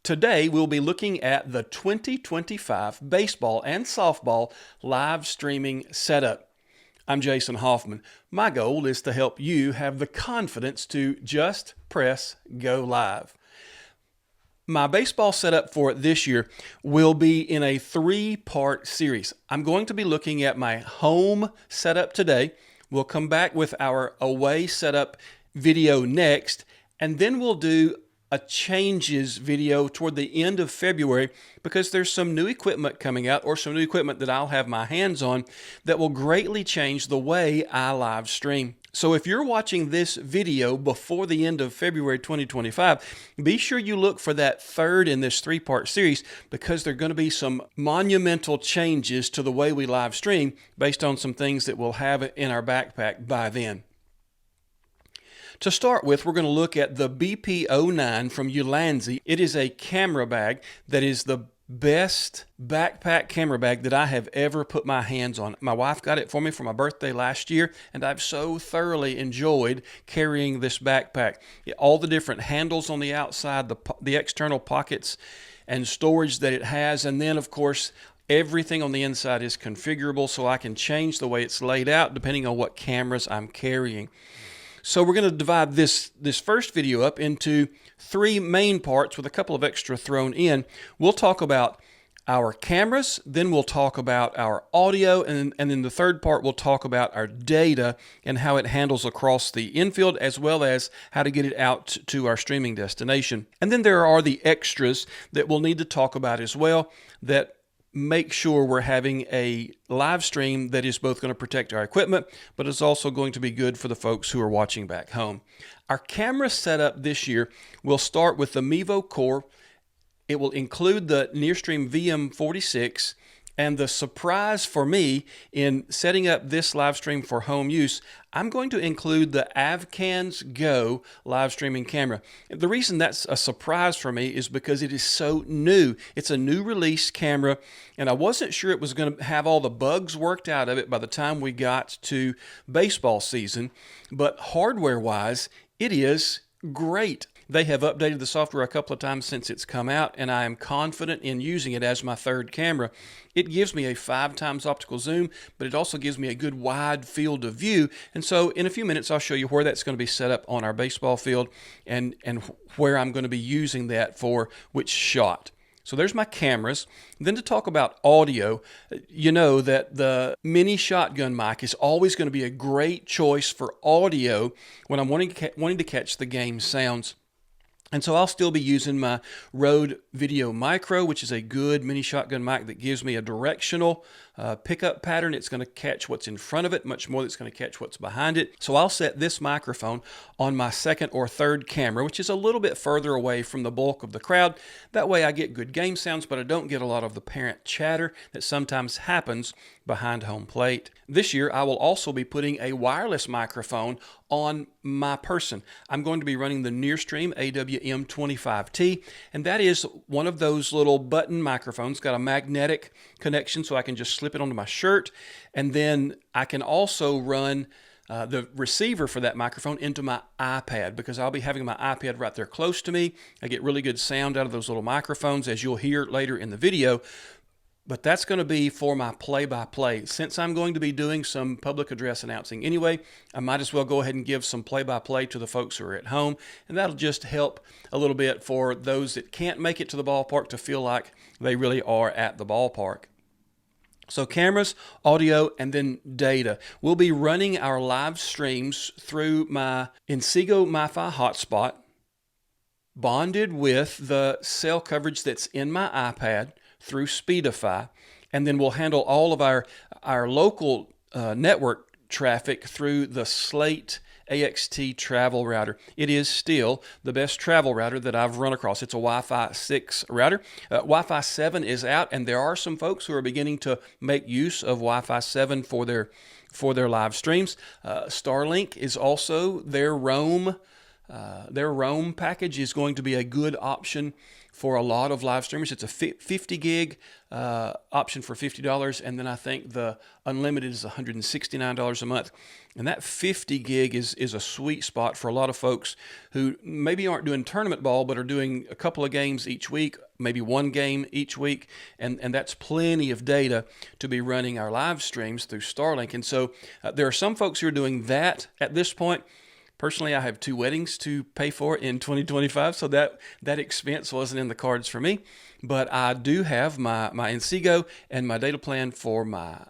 Today, we'll be looking at the 2025 baseball and softball live streaming setup. I'm Jason Hoffman. My goal is to help you have the confidence to just press go live. My baseball setup for this year will be in a three-part series. I'm going to be looking at my home setup today. We'll come back with our away setup video next, and then we'll do a changes video toward the end of February because there's some new equipment coming out, or some new equipment that I'll have my hands on that will greatly change the way I live stream. So if you're watching this video before the end of February 2025, be sure you look for that third in this three-part series, because there are going to be some monumental changes to the way we live stream based on some things that we'll have in our backpack by then. To start with, we're going to look at the BP09 from Ulanzi. It is a camera bag that is the best backpack camera bag that I have ever put my hands on. My wife got it for me for my birthday last year, and I've so thoroughly enjoyed carrying this backpack. All the different handles on the outside, the external pockets and storage that it has, and then, of course, everything on the inside is configurable, so I can change the way it's laid out depending on what cameras I'm carrying. So we're going to divide this first video up into three main parts with a couple of extra thrown in. We'll talk about our cameras, then we'll talk about our audio, and then the third part we'll talk about our data and how it handles across the infield, as well as how to get it out to our streaming destination. And then there are the extras that we'll need to talk about as well that make sure we're having a live stream that is both going to protect our equipment, but is also going to be good for the folks who are watching back home. Our camera setup this year will start with the Mevo Core. It will include the Nearstream VM46, and the surprise for me in setting up this live stream for home use, I'm going to include the Avcans Go live streaming camera. The reason that's a surprise for me is because it is so new. It's a new release camera, and I wasn't sure it was going to have all the bugs worked out of it by the time we got to baseball season, but hardware-wise, it is great. They have updated the software a couple of times since it's come out, and I am confident in using it as my third camera. It gives me a 5x optical zoom, but it also gives me a good wide field of view. And so in a few minutes, I'll show you where that's going to be set up on our baseball field and where I'm going to be using that for which shot. So there's my cameras. Then to talk about audio, you know that the mini shotgun mic is always going to be a great choice for audio when I'm wanting to catch the game sounds. And so I'll still be using my Rode Video Micro, which is a good mini shotgun mic that gives me a directional pickup pattern. It's going to catch what's in front of it much more than it's going to catch what's behind it. So I'll set this microphone on my second or third camera, which is a little bit further away from the bulk of the crowd. That way I get good game sounds, but I don't get a lot of the parent chatter that sometimes happens behind home plate. This year, I will also be putting a wireless microphone on my person. I'm going to be running the Nearstream AWM25T, and that is one of those little button microphones. Got a magnetic connection, so I can just slip it onto my shirt, and then I can also run the receiver for that microphone into my iPad, because I'll be having my iPad right there close to me. I get really good sound out of those little microphones, as you'll hear later in the video. But that's going to be for my play-by-play. Since I'm going to be doing some public address announcing anyway, I might as well go ahead and give some play-by-play to the folks who are at home, and that'll just help a little bit for those that can't make it to the ballpark to feel like they really are at the ballpark. So cameras, audio, and then data. We'll be running our live streams through my Inseego MiFi hotspot, bonded with the cell coverage that's in my iPad through Speedify, and then we'll handle all of our local network traffic through the Slate AXT travel router. It is still the best travel router that I've run across. It's a Wi-Fi 6 router. Wi-Fi 7 is out, and there are some folks who are beginning to make use of Wi-Fi 7 for their live streams. Starlink is also their Roam package is going to be a good option for a lot of live streamers. It's a 50 gig option for $50, and then I think the unlimited is $169 a month. And that 50 gig is a sweet spot for a lot of folks who maybe aren't doing tournament ball, but are doing a couple of games each week, maybe one game each week, and that's plenty of data to be running our live streams through Starlink. And so there are some folks who are doing that at this point. Personally, I have 2 weddings to pay for in 2025, so that expense wasn't in the cards for me. But I do have my Inseego and my data plan for my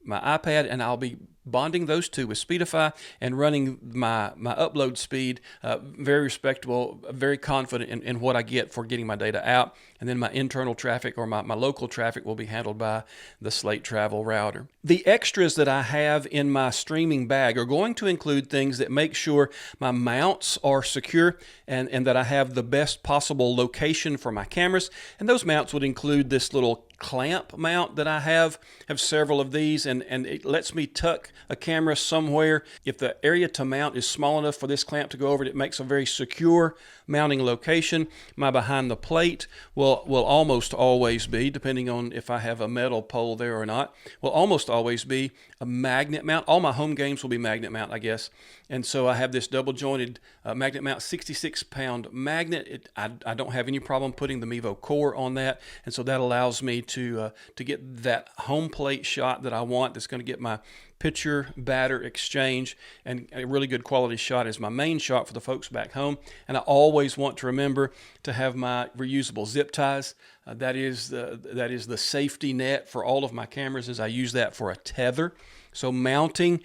iPad, and I'll be bonding those two with Speedify and running my upload speed very respectable, very confident in what I get for getting my data out. And then my internal traffic or my local traffic will be handled by the Slate Travel router. The extras that I have in my streaming bag are going to include things that make sure my mounts are secure and that I have the best possible location for my cameras. And those mounts would include this little clamp mount that I have several of these, and it lets me tuck a camera somewhere. If the area to mount is small enough for this clamp to go over it, it makes a very secure mounting location. My behind the plate will almost always be, depending on if I have a metal pole there or not, will almost always be a magnet mount. All my home games will be magnet mount, I guess. And so I have this double jointed magnet mount, 66-pound magnet. I don't have any problem putting the Mevo core on that, and so that allows me to get that home plate shot that I want. That's going to get my picture batter exchange and a really good quality shot as my main shot for the folks back home. And I always want to remember to have my reusable zip ties. That is the safety net for all of my cameras, as I use that for a tether. So mounting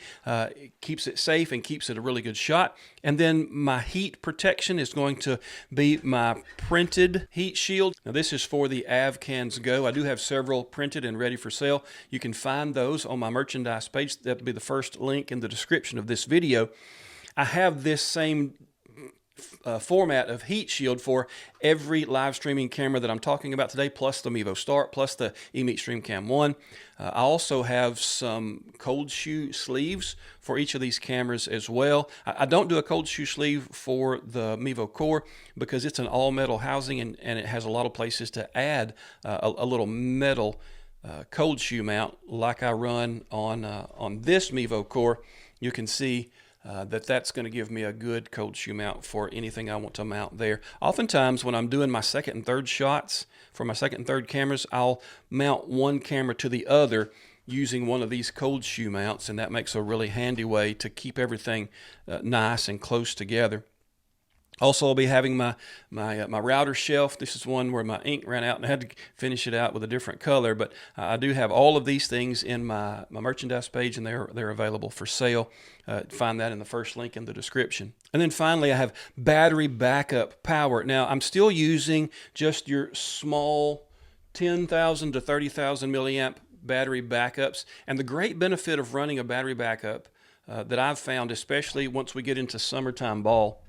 keeps it safe and keeps it a really good shot. And then my heat protection is going to be my printed heat shield. Now this is for the Avcans Go. I do have several printed and ready for sale. You can find those on my merchandise page. That'll be the first link in the description of this video. I have this same format of heat shield for every live streaming camera that I'm talking about today, plus the Mevo Start, plus the eMeet StreamCam 1. I also have some cold shoe sleeves for each of these cameras as well. I don't do a cold shoe sleeve for the Mevo Core because it's an all-metal housing and it has a lot of places to add a little metal cold shoe mount like I run on this Mevo Core. You can see that's going to give me a good cold shoe mount for anything I want to mount there. Oftentimes when I'm doing my second and third shots for my second and third cameras, I'll mount one camera to the other using one of these cold shoe mounts, and that makes a really handy way to keep everything nice and close together. Also, I'll be having my router shelf. This is one where my ink ran out and I had to finish it out with a different color. But I do have all of these things in my merchandise page, and they're available for sale. Find that in the first link in the description. And then finally, I have battery backup power. Now, I'm still using just your small 10,000 to 30,000 milliamp battery backups. And the great benefit of running a battery backup that I've found, especially once we get into summertime ball,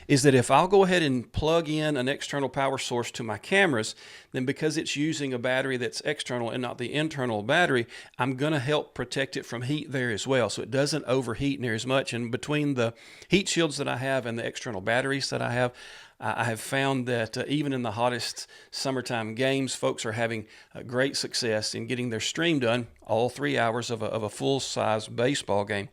is that if I'll go ahead and plug in an external power source to my cameras, then because it's using a battery that's external and not the internal battery, I'm going to help protect it from heat there as well, so it doesn't overheat near as much. And between the heat shields that I have and the external batteries that I have found that even in the hottest summertime games, folks are having great success in getting their stream done, all 3 hours of a full-size baseball game.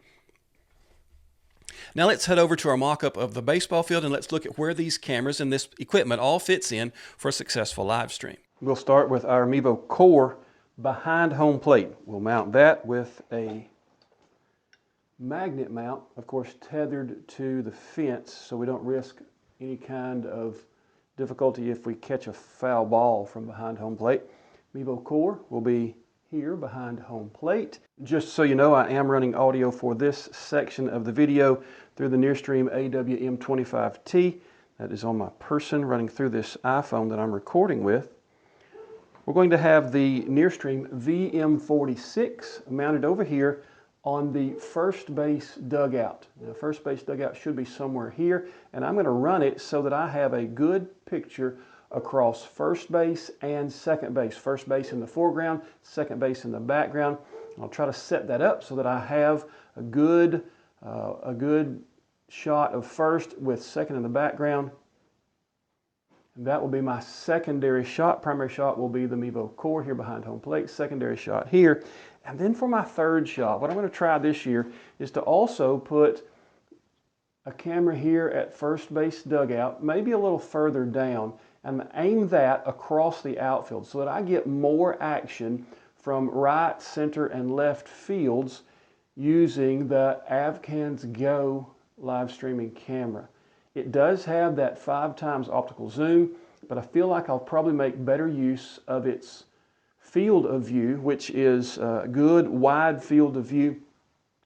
Now let's head over to our mock-up of the baseball field and let's look at where these cameras and this equipment all fits in for a successful live stream. We'll start with our Mevo Core behind home plate. We'll mount that with a magnet mount, of course tethered to the fence so we don't risk any kind of difficulty if we catch a foul ball from behind home plate. Mevo Core will be here behind home plate. Just so you know, I am running audio for this section of the video through the Nearstream AWM25T. That is on my person running through this iPhone that I'm recording with. We're going to have the Nearstream VM46 mounted over here on the first base dugout. The first base dugout should be somewhere here, and I'm going to run it so that I have a good picture across first base and second base. First base in the foreground, second base in the background. I'll try to set that up so that I have a good shot of first with second in the background. And that will be my secondary shot. Primary shot will be the Mevo core here behind home plate. Secondary shot here. And then for my third shot, what I'm going to try this year is to also put a camera here at first base dugout, maybe a little further down, and aim that across the outfield so that I get more action from right, center, and left fields using the Avcans Go live streaming camera. It does have that 5x optical zoom, but I feel like I'll probably make better use of its field of view, which is a good wide field of view,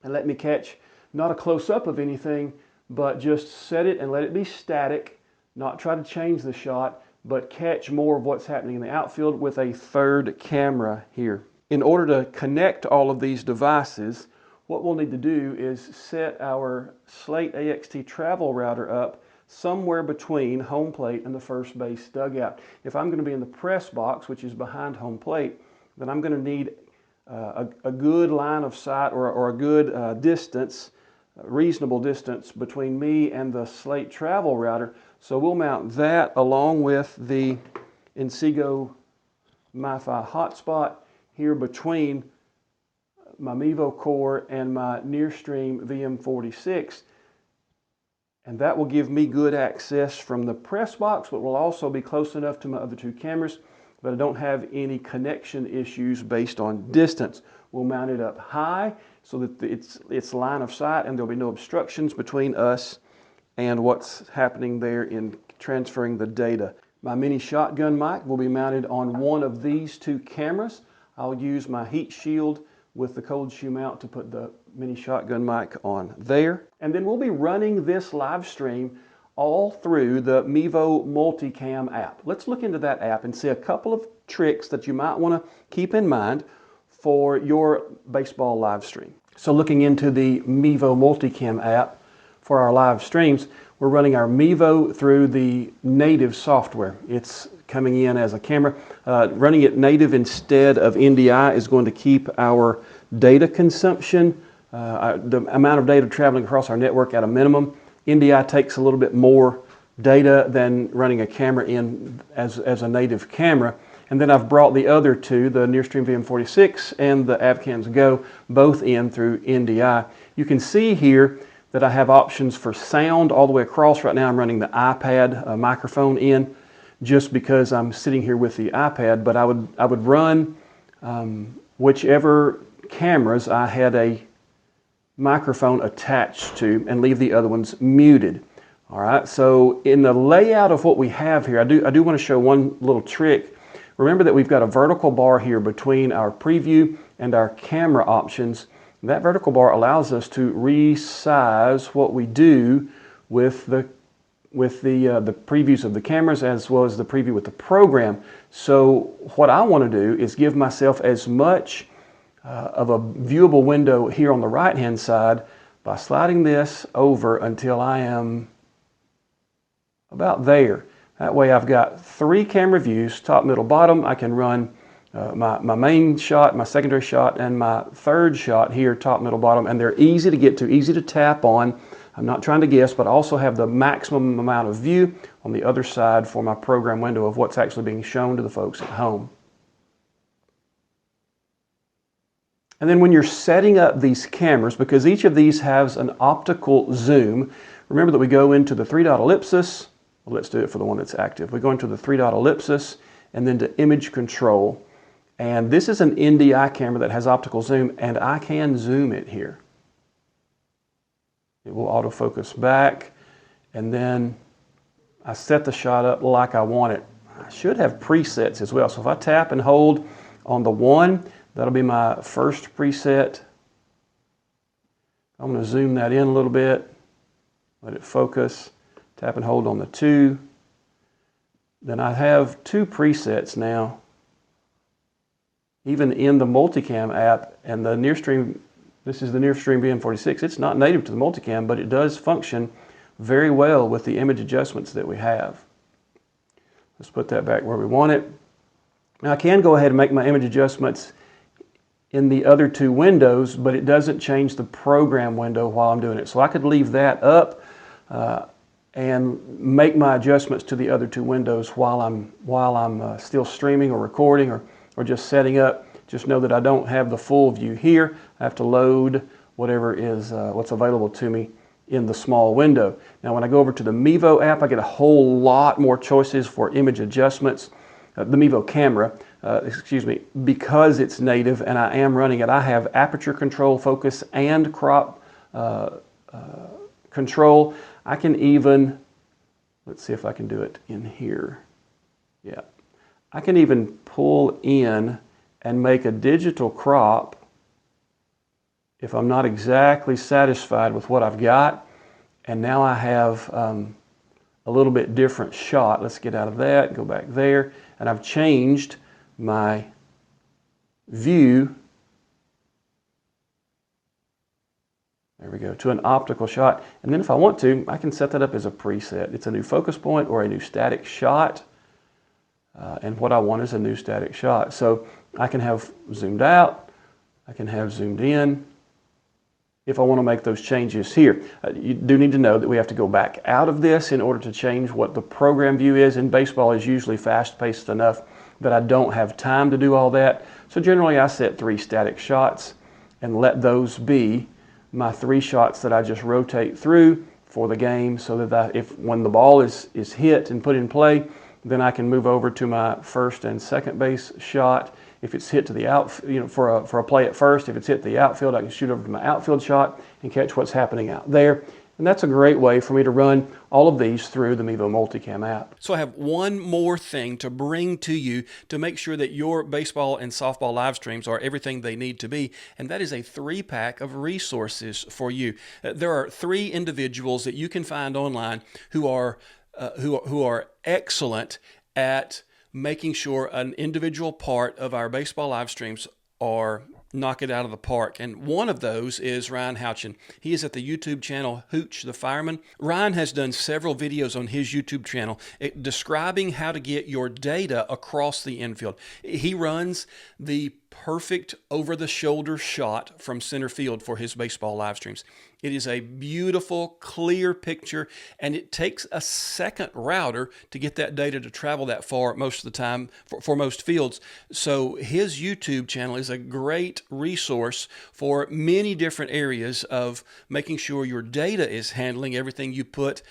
and let me catch not a close-up of anything, but just set it and let it be static, not try to change the shot, but catch more of what's happening in the outfield with a third camera here. In order to connect all of these devices, what we'll need to do is set our Slate AXT travel router up somewhere between home plate and the first base dugout. If I'm going to be in the press box, which is behind home plate, then I'm going to need a good line of sight or a good distance, reasonable distance between me and the Slate travel router. So we'll mount that along with the Inseego MiFi hotspot here between my Mevo core and my Nearstream VM46. And that will give me good access from the press box, but will also be close enough to my other two cameras that I don't have any connection issues based on distance. We'll mount it up high so that it's line of sight and there'll be no obstructions between us and what's happening there in transferring the data. My mini shotgun mic will be mounted on one of these two cameras. I'll use my heat shield with the cold shoe mount to put the mini shotgun mic on there. And then we'll be running this live stream all through the Mevo Multicam app. Let's look into that app and see a couple of tricks that you might want to keep in mind for your baseball live stream. So looking into the Mevo Multicam app for our live streams, we're running our Mevo through the native software. It's coming in as a camera. Running it native instead of NDI is going to keep our data consumption, the amount of data traveling across our network at a minimum. NDI takes a little bit more data than running a camera in as a native camera. And then I've brought the other two, the Nearstream VM46 and the Avcans Go, both in through NDI. You can see here that I have options for sound all the way across. Right now I'm running the iPad microphone in just because I'm sitting here with the iPad, but I would run whichever cameras I had a microphone attached to and leave the other ones muted. All right, so in the layout of what we have here, I do want to show one little trick. Remember that we've got a vertical bar here between our preview and our camera options. That vertical bar allows us to resize what we do with the previews of the cameras as well as the preview with the program. So what I want to do is give myself as much of a viewable window here on the right hand side by sliding this over until I am about there. That way I've got 3 camera views, top, middle, bottom. I can run my main shot, my secondary shot, and my third shot here, top, middle, bottom, and they're easy to get to, easy to tap on. I'm not trying to guess, but I also have the maximum amount of view on the other side for my program window of what's actually being shown to the folks at home. And then when you're setting up these cameras, because each of these has an optical zoom, remember that we go into the 3-dot ellipsis. Well, let's do it for the one that's active. We go into the 3-dot ellipsis and then to image control. And this is an NDI camera that has optical zoom, and I can zoom it here. It will autofocus back, and then I set the shot up like I want it. I should have presets as well. So if I tap and hold on the 1, that'll be my first preset. I'm going to zoom that in a little bit, let it focus, tap and hold on the 2. Then I have 2 presets now, even in the Multicam app, and the Nearstream, this is the Nearstream VM46. It's not native to the Multicam, but it does function very well with the image adjustments that we have. Let's put that back where we want it. Now I can go ahead and make my image adjustments in the other 2 windows, but it doesn't change the program window while I'm doing it. So I could leave that up and make my adjustments to the other two windows while I'm still streaming or recording or just setting up. Just know that I don't have the full view here. I have to load whatever is what's available to me in the small window. Now when I go over to the Mevo app, I get a whole lot more choices for image adjustments. The Mevo camera, because it's native and I am running it, I have aperture control, focus, and crop control. I can even, let's see if I can do it in here. Yeah, I can even pull in and make a digital crop if I'm not exactly satisfied with what I've got. And now I have a little bit different shot. Let's get out of that, go back there, and I've changed my view, there we go, to an optical shot. And then if I want to, I can set that up as a preset. It's a new focus point or a new static shot. And what I want is a new static shot. So I can have zoomed out, I can have zoomed in, if I want to make those changes here. You do need to know that we have to go back out of this in order to change what the program view is, and baseball is usually fast-paced enough that I don't have time to do all that. So generally I set 3 static shots and let those be my 3 shots that I just rotate through for the game, so that when the ball is hit and put in play, then I can move over to my first and second base shot. If it's hit to the outfield, for a play at first, if it's hit the outfield, I can shoot over to my outfield shot and catch what's happening out there. And that's a great way for me to run all of these through the Mevo Multicam app. So I have one more thing to bring to you to make sure that your baseball and softball live streams are everything they need to be, and that is a 3-pack of resources for you. There are 3 individuals that you can find online who are excellent at making sure an individual part of our baseball live streams are knock it out of the park. And one of those is Ryan Houchin. He is at the YouTube channel Hooch the Fireman. Ryan has done several videos on his YouTube channel describing how to get your data across the infield. He runs the perfect over-the-shoulder shot from center field for his baseball live streams. It is a beautiful, clear picture, and it takes a second router to get that data to travel that far most of the time for most fields. So his YouTube channel is a great resource for many different areas of making sure your data is handling everything you put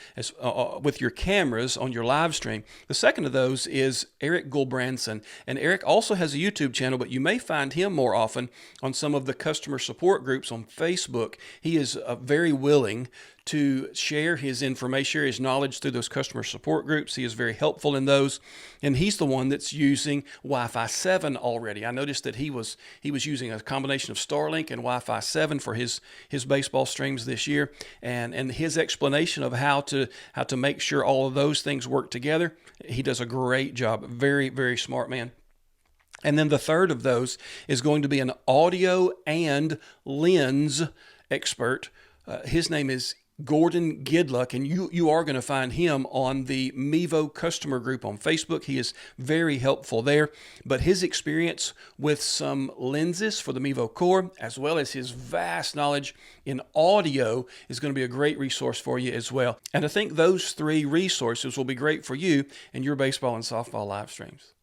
with your cameras on your live stream. The second of those is Eric Gulbranson, and Eric also has a YouTube channel, but you may find him more often on some of the customer support groups on Facebook. He is very willing to share his information, share his knowledge through those customer support groups. He is very helpful in those, and he's the one that's using Wi-Fi 7 already. I noticed that he was using a combination of Starlink and Wi-Fi 7 for his baseball streams this year, and his explanation of how to make sure all of those things work together. He does a great job. Very, very smart man. And then the third of those is going to be an audio and lens expert. His name is Gordon Gidluck, and you are going to find him on the Mevo customer group on Facebook. He is very helpful there, but his experience with some lenses for the Mevo Core, as well as his vast knowledge in audio, is going to be a great resource for you as well. And I think those 3 resources will be great for you in your baseball and softball live streams.